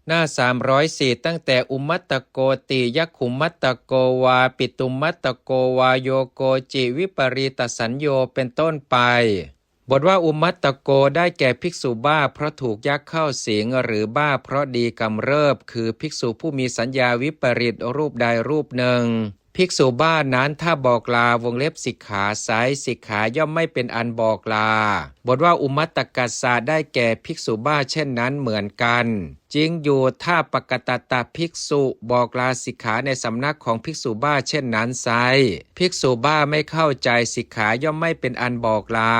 หน้า304ตั้งแต่อุมัตตโกติยักขุมัตตโกวาปิตุมัตตโกวาโยโกจิวิปริตสัญโยเป็นต้นไปบทว่าอุมัตตโกได้แก่ภิกษุบ้าเพราะถูกยักษ์เข้าสิงหรือบ้าเพราะดีกำเริบคือภิกษุผู้มีสัญญาวิปริตรูปใดรูปหนึ่งภิกษุบ้านั้นถ้าบอกลาวงเล็บสิกขาไซสิกขาย่อมไม่เป็นอันบอกลาบทว่าอุมัตตกัสสะได้แก่ภิกษุบ้าเช่นนั้นเหมือนกันจริงอยู่ถ้าปกตตภิกษุบอกลาสิกขาในสำนักของภิกษุบ้าเช่นนั้นไซภิกษุบ้าไม่เข้าใจสิกขาย่อมไม่เป็นอันบอกลา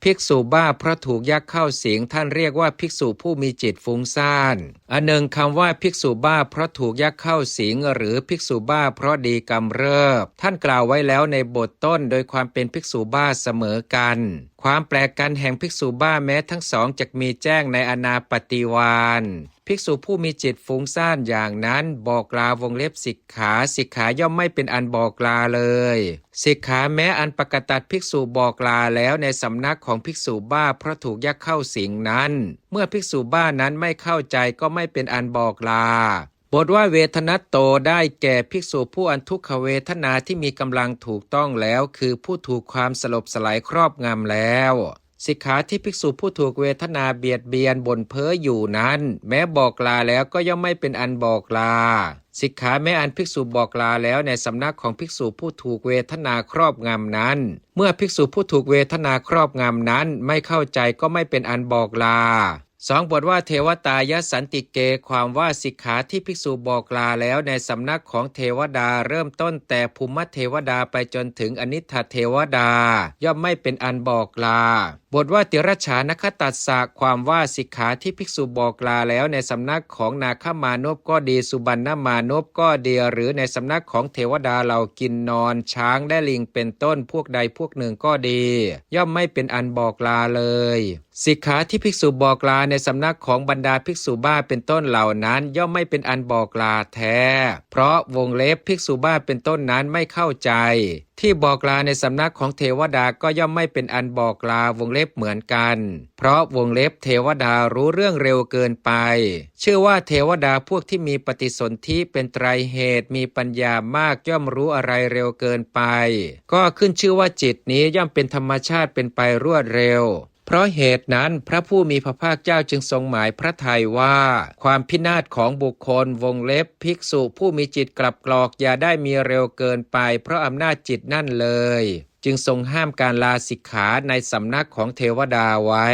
ภิกษุบ้าเพราะถูกยักษ์เข้าสิงท่านเรียกว่าภิกษุผู้มีจิตฟุ้งซ่านอันหนึ่งคำว่าภิกษุบ้าเพราะถูกยักษ์เข้าสิงหรือภิกษุบ้าเพราะดีกำเริบท่านกล่าวไว้แล้วในบทต้นโดยความเป็นภิกษุบ้าเสมอกันความแปลกกันแห่งภิกษุบ้าแม้ทั้งสองจะมีแจ้งในอนาปฏิวาณภิกษุผู้มีจิตฟุ้งซ่านอย่างนั้นบอกลาวงเล็บสิกขาสิกขาย่อมไม่เป็นอันบอกลาเลยสิกขาแม้อันปกตัดภิกษุบอกลาแล้วในสำนักของภิกษุบ้าเพราะถูกยักษ์เข้าสิงนั้นเมื่อภิกษุบ้านั้นไม่เข้าใจก็ไม่เป็นอันบอกลาบทว่าเวทนัตโตได้แก่ภิกษุผู้อันทุกขเวทนาที่มีกำลังถูกต้องแล้วคือผู้ถูกความสลบสลายครอบงำแล้วสิกขาที่ภิกษุผู้ถูกเวทนาเบียดเบียนบ่นเพ้ออยู่นั้นแม้บอกลาแล้วก็ย่อมไม่เป็นอันบอกลาสิกขาแม้อันภิกษุบอกลาแล้วในสำนักของภิกษุผู้ถูกเวทนาครอบงำนั้นเมื่อภิกษุผู้ถูกเวทนาครอบงำนั้นไม่เข้าใจก็ไม่เป็นอันบอกลา2บทว่าเทวตายสันติเกความว่าสิกขาที่ภิกษุบอกลาแล้วในสำนักของเทวดาเริ่มต้นแต่ภูมิเทวดาไปจนถึงอนิทธเทวดาย่อมไม่เป็นอันบอกลาบทว่าติรฉานคตัสสะความว่าสิกขาที่ภิกษุบอกลาแล้วในสำนักของนาคมานพก็ดีสุบรรณมานพก็ดีหรือในสำนักของเทวดาเหล่ากินนอนช้างและลิงเป็นต้นพวกใดพวกหนึ่งก็ดีย่อมไม่เป็นอันบอกลาเลยสิกขาที่ภิกษุบอกลาในสำนักของบรรดาภิกษุบ้าเป็นต้นเหล่านั้นย่อมไม่เป็นอันบอกลาแท้เพราะวงเล็บภิกษุบ้าเป็นต้นนั้นไม่เข้าใจที่บอกลาในสำนักของเทวดาก็ย่อมไม่เป็นอันบอกลาวงเล็บเหมือนกันเพราะวงเล็บเทวดารู้เรื่องเร็วเกินไปเชื่อว่าเทวดาพวกที่มีปฏิสนธิเป็นไตรเหตุมีปัญญามากย่อมรู้อะไรเร็วเกินไปก็ขึ้นชื่อว่าจิตนี้ย่อมเป็นธรรมชาติเป็นไปรวดเร็วเพราะเหตุนั้นพระผู้มีพระภาคเจ้าจึงทรงหมายพระทัยว่าความพินาศของบุคคลวงเล็บภิกษุผู้มีจิตกลับกรอกอย่าได้มีเร็วเกินไปเพราะอำนาจจิตนั่นเลยจึงทรงห้ามการลาสิกขาในสำนักของเทวดาไว้